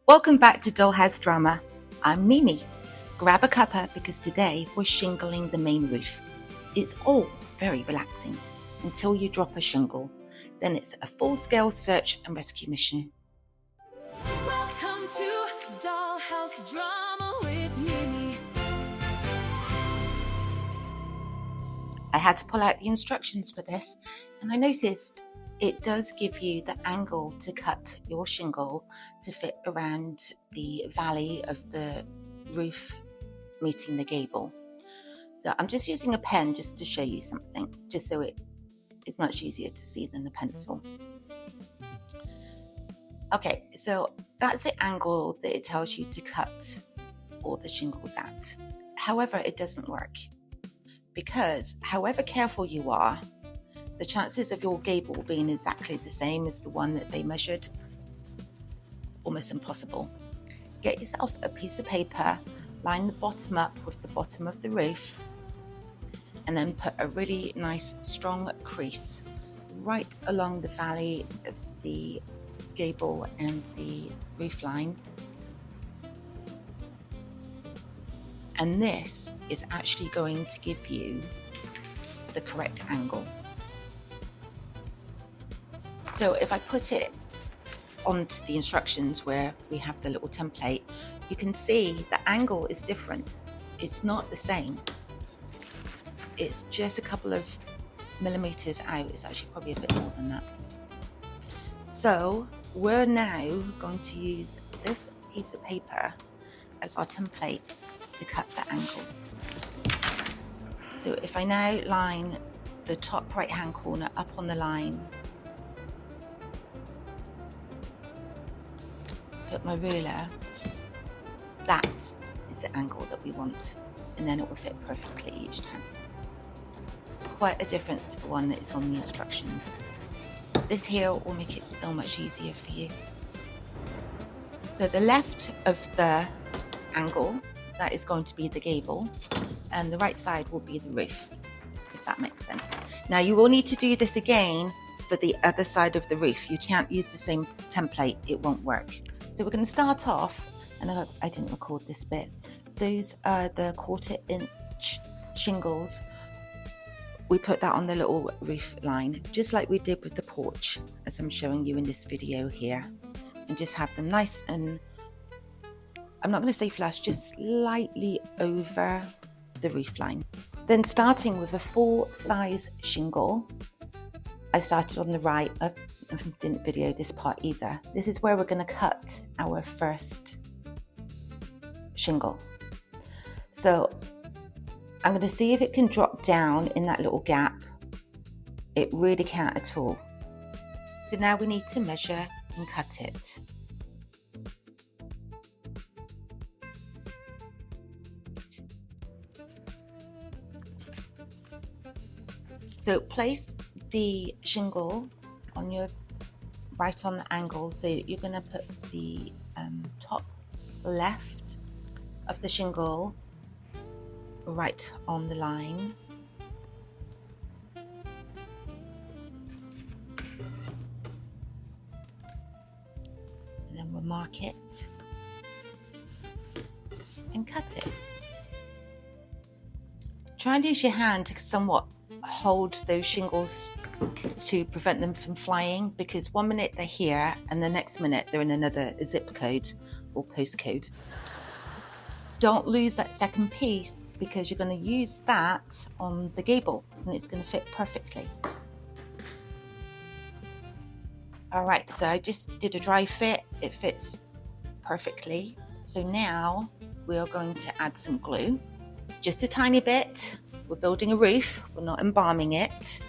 Welcome back to Dollhouse Drama. I'm Mimi. Grab a cuppa because today we're shingling the main roof. It's all very relaxing until you drop a shingle. Then it's a full-scale search and rescue mission. Welcome to Dollhouse Drama with Mimi. I had to pull out the instructions for this, and I noticed it does give you the angle to cut your shingle to fit around the valley of the roof meeting the gable. So I'm just using a pen just to show you something, just so it is much easier to see than the pencil. Okay, so that's the angle that it tells you to cut all the shingles at. However, it doesn't work because however careful you are, the chances of your gable being exactly the same as the one that they measured, almost impossible. Get yourself a piece of paper, line the bottom up with the bottom of the roof, and then put a really nice strong crease right along the valley of the gable and the roof line. And this is actually going to give you the correct angle. So if I put it onto the instructions where we have the little template, you can see the angle is different. It's not the same. It's just a couple of millimeters out. It's actually probably a bit more than that. So we're now going to use this piece of paper as our template to cut the angles. So if I now line the top right hand corner up on the line, put my ruler, that is the angle that we want, and then it will fit perfectly each time. Quite a difference to the one that is on the instructions. This here will make it so much easier for you. So the left of the angle, that is going to be the gable, and the right side will be the roof, if that makes sense. Now you will need to do this again for the other side of the roof. You can't use the same template, it won't work. So we're going to start off, and I didn't record this bit. Those are the 1/4 inch shingles. We put that on the little roof line, just like we did with the porch, as I'm showing you in this video here. And just have them nice and, I'm not going to say flush, just slightly over the roof line. Then starting with a full size shingle, I started on the right. I didn't video this part either. This is where we're going to cut our first shingle. So I'm going to see if it can drop down in that little gap. It really can't at all. So now we need to measure and cut it. So place the shingle on your right on the angle. So you're going to put the top left of the shingle right on the line. And then we'll mark it and cut it. Try and use your hand to somewhat hold those shingles to prevent them from flying, because one minute they're here and the next minute they're in another zip code or postcode. Don't lose that second piece, because you're going to use that on the gable and it's going to fit perfectly. Alright, so I just did a dry fit. It fits perfectly. So now we are going to add some glue, just a tiny bit. We're building a roof, we're not embalming it.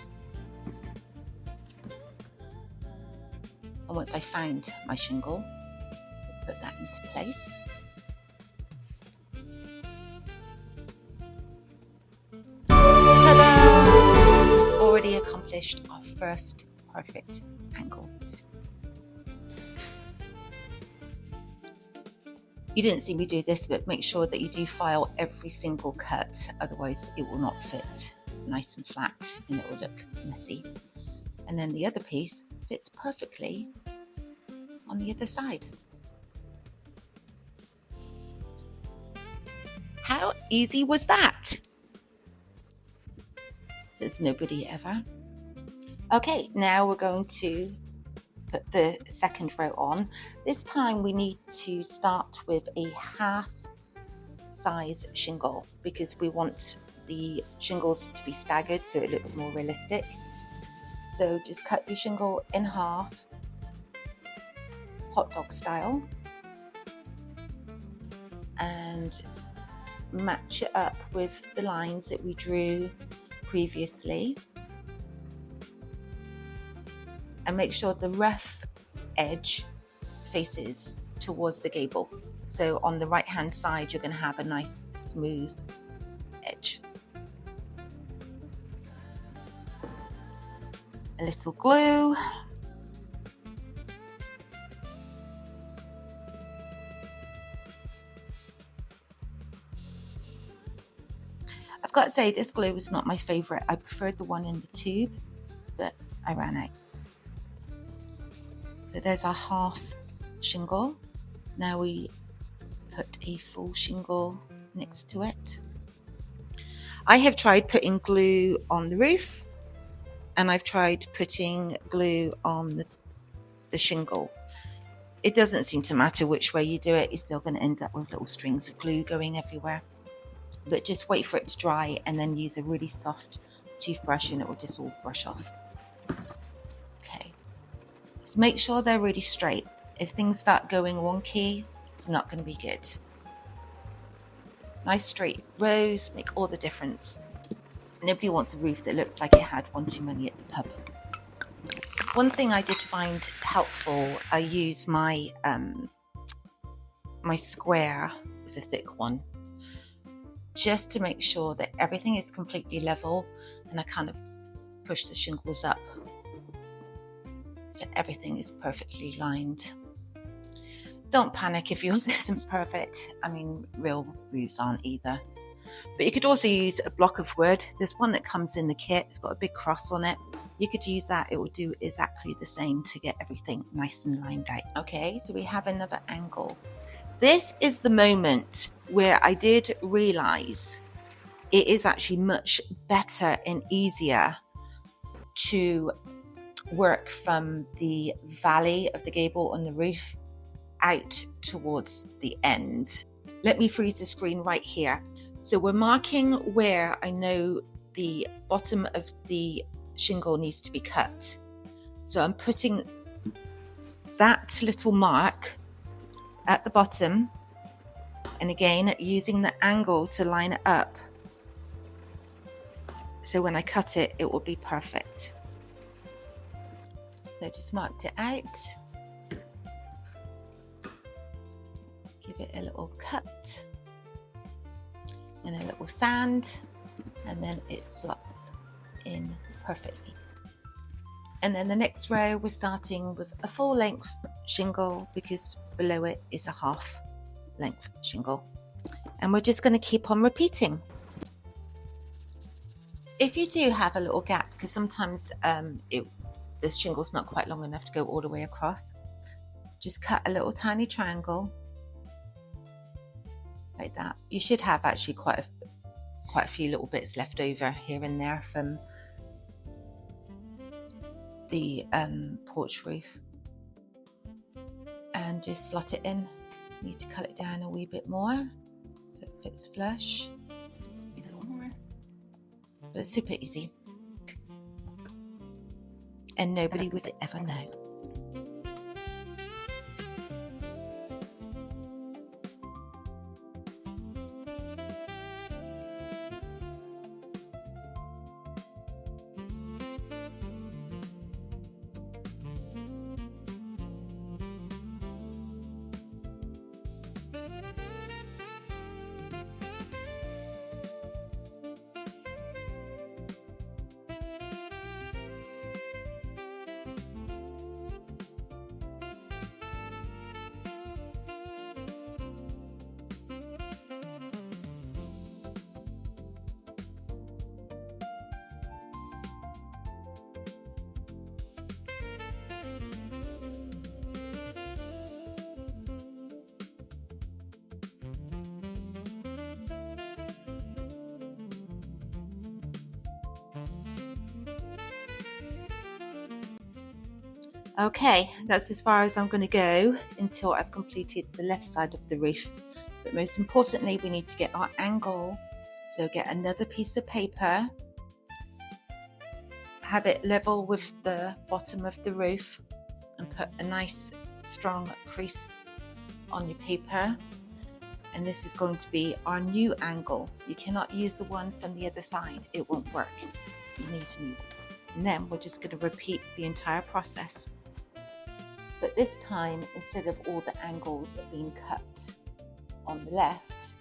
And once I found my shingle, we'll put that into place. Ta-da! We've already accomplished our first perfect angle. You didn't see me do this, but make sure that you do file every single cut, otherwise it will not fit nice and flat and it will look messy. And then the other piece fits perfectly on the other side. How easy was that? Says nobody ever. Okay, now we're going to put the second row on. This time we need to start with a half size shingle because we want the shingles to be staggered so it looks more realistic. So just cut your shingle in half, hot dog style, and match it up with the lines that we drew previously. And make sure the rough edge faces towards the gable. So on the right hand side, you're going to have a nice smooth edge. A little glue. I've got to say, this glue is not my favorite. I preferred the one in the tube, but I ran out. So there's our half shingle. Now we put a full shingle next to it. I have tried putting glue on the roof, and I've tried putting glue on the shingle. It doesn't seem to matter which way you do it, you're still going to end up with little strings of glue going everywhere. But just wait for it to dry and then use a really soft toothbrush and it will just all brush off. Okay, so make sure they're really straight. If things start going wonky, it's not going to be good. Nice straight rows make all the difference. Nobody wants a roof that looks like it had one too many at the pub. One thing I did find helpful, I use my my square, it's a thick one, just to make sure that everything is completely level, and I kind of push the shingles up so everything is perfectly lined. Don't panic if yours isn't perfect. I mean, real roofs aren't either. But you could also use a block of wood. There's one that comes in the kit. It's got a big cross on it. You could use that. It will do exactly the same to get everything nice and lined out. Okay, so we have another angle. This is the moment where I did realize it is actually much better and easier to work from the valley of the gable on the roof out towards the end. Let me freeze the screen right here. So we're marking where I know the bottom of the shingle needs to be cut. So I'm putting that little mark at the bottom, and again using the angle to line it up. So when I cut it, it will be perfect. So just marked it out. Give it a little cut and a little sand, and then it slots in perfectly. And then the next row, we're starting with a full length shingle because below it is a half length shingle. And we're just going to keep on repeating. If you do have a little gap, because sometimes the shingle's not quite long enough to go all the way across, just cut a little tiny triangle like that. You should have actually quite a few little bits left over here and there from the porch roof, and just slot it in. You need to cut it down a wee bit more so it fits flush. A little more, but it's super easy and nobody would ever know. Okay, that's as far as I'm going to go until I've completed the left side of the roof. But most importantly, we need to get our angle. So get another piece of paper, have it level with the bottom of the roof, and put a nice strong crease on your paper. And this is going to be our new angle. You cannot use the one from the other side, it won't work. You need to move it. And then we're just going to repeat the entire process. But this time, instead of all the angles being cut on the left,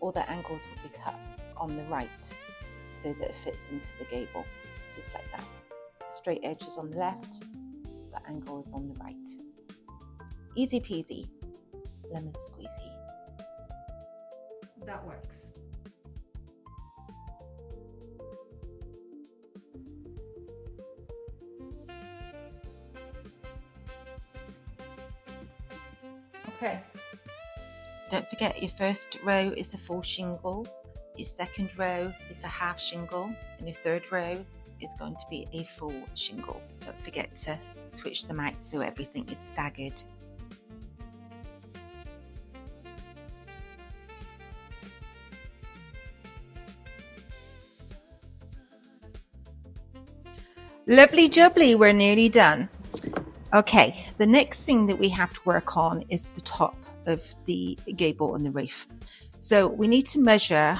all the angles will be cut on the right so that it fits into the gable, just like that. Straight edges on the left, the angle is on the right. Easy peasy, lemon squeezy. That works. Okay. Don't forget, your first row is a full shingle, your second row is a half shingle, and your third row is going to be a full shingle. Don't forget to switch them out so everything is staggered. Lovely jubbly, we're nearly done. Okay, the next thing that we have to work on is the top of the gable on the roof. So we need to measure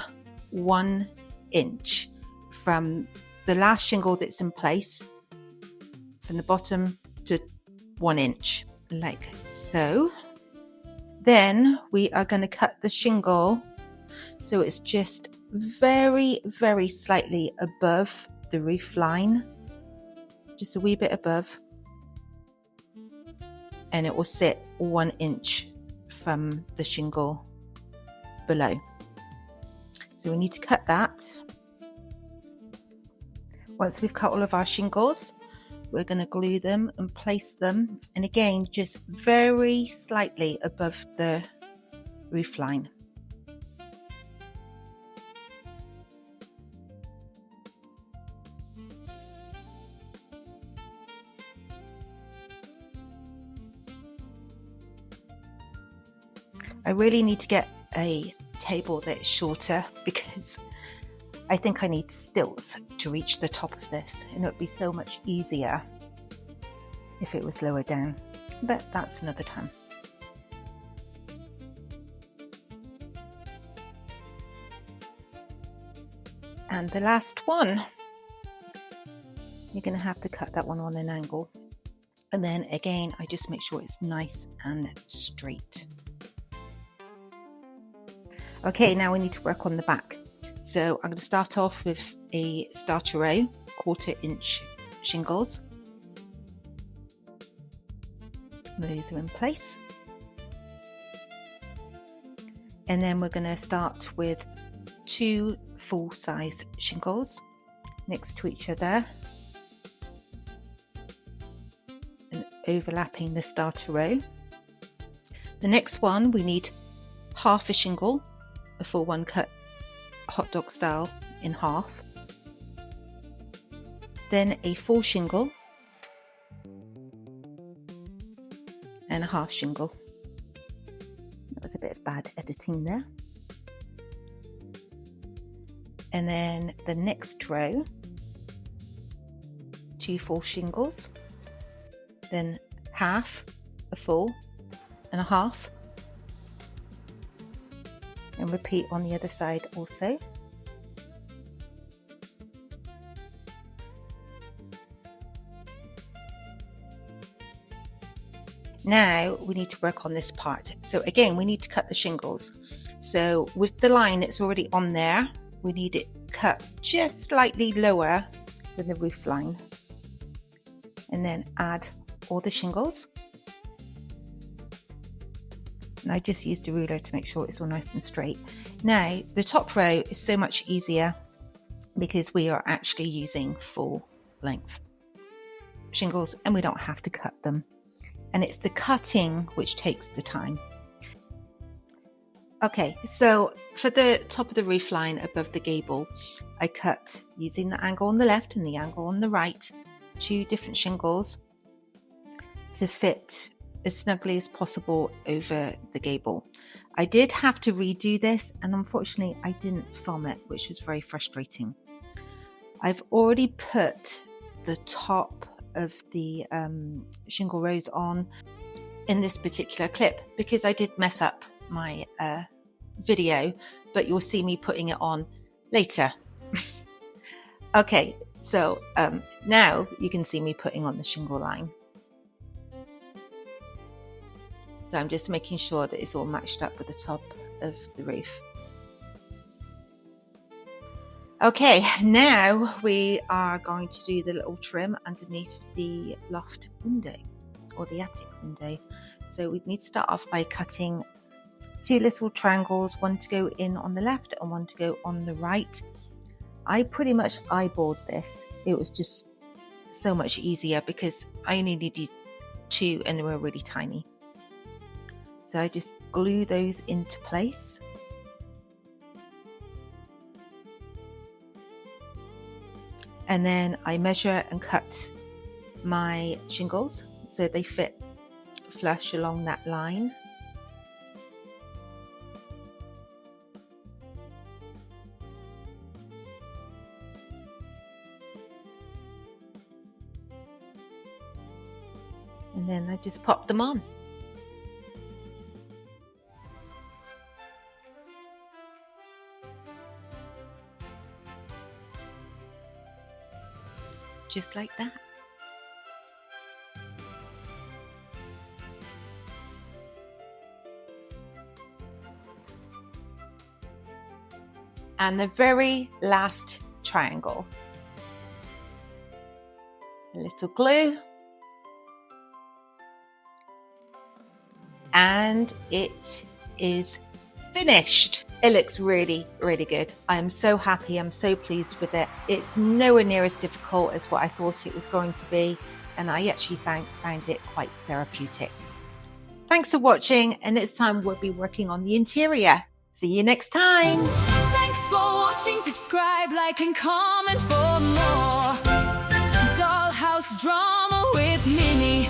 1 inch from the last shingle that's in place, from the bottom to 1 inch, like so. Then we are going to cut the shingle so it's just very, very slightly above the roof line, just a wee bit above. And it will sit 1 inch from the shingle below. So we need to cut that. Once we've cut all of our shingles, we're going to glue them and place them, and again just very slightly above the roof line. I really need to get a table that is shorter because I think I need stilts to reach the top of this, and it would be so much easier if it was lower down, but that's another time. And the last one, you're going to have to cut that one on an angle, and then again I just make sure it's nice and straight. Okay, now we need to work on the back. So I'm going to start off with a starter row, 1/4 inch shingles. Those are in place. And then we're going to start with 2 full size shingles next to each other and overlapping the starter row. The next one, we need half a shingle, a full one cut hot dog style in half, then a full shingle and a half shingle. That was a bit of bad editing there. And then the next row, 2 full shingles, then half, a full and a half, and repeat on the other side also. Now we need to work on this part. So again, we need to cut the shingles. So with the line that's already on there, we need it cut just slightly lower than the roof line, and then add all the shingles. And I just used a ruler to make sure it's all nice and straight. Now the top row is so much easier because we are actually using full length shingles and we don't have to cut them, and it's the cutting which takes the time. Okay, so for the top of the roof line above the gable, I cut using the angle on the left and the angle on the right, 2 different shingles to fit as snugly as possible over the gable. I did have to redo this, and unfortunately I didn't film it, which was very frustrating. I've already put the top of the shingle rows on in this particular clip because I did mess up my video, but you'll see me putting it on later. Okay, so now you can see me putting on the shingle line. So I'm just making sure that it's all matched up with the top of the roof. Okay, now we are going to do the little trim underneath the loft window or the attic window. So we need to start off by cutting 2 little triangles, one to go in on the left and one to go on the right. I pretty much eyeballed this. It was just so much easier because I only needed 2 and they were really tiny. So I just glue those into place. And then I measure and cut my shingles so they fit flush along that line. And then I just pop them on. Just like that. And the very last triangle. A little glue. And it is finished. It looks really, really good. I am so happy. I'm so pleased with it. It's nowhere near as difficult as what I thought it was going to be. And I actually found it quite therapeutic. Thanks for watching. And next time we'll be working on the interior. See you next time. Thanks for watching. Subscribe, like, and comment for more Dollhouse Drama with Mimi.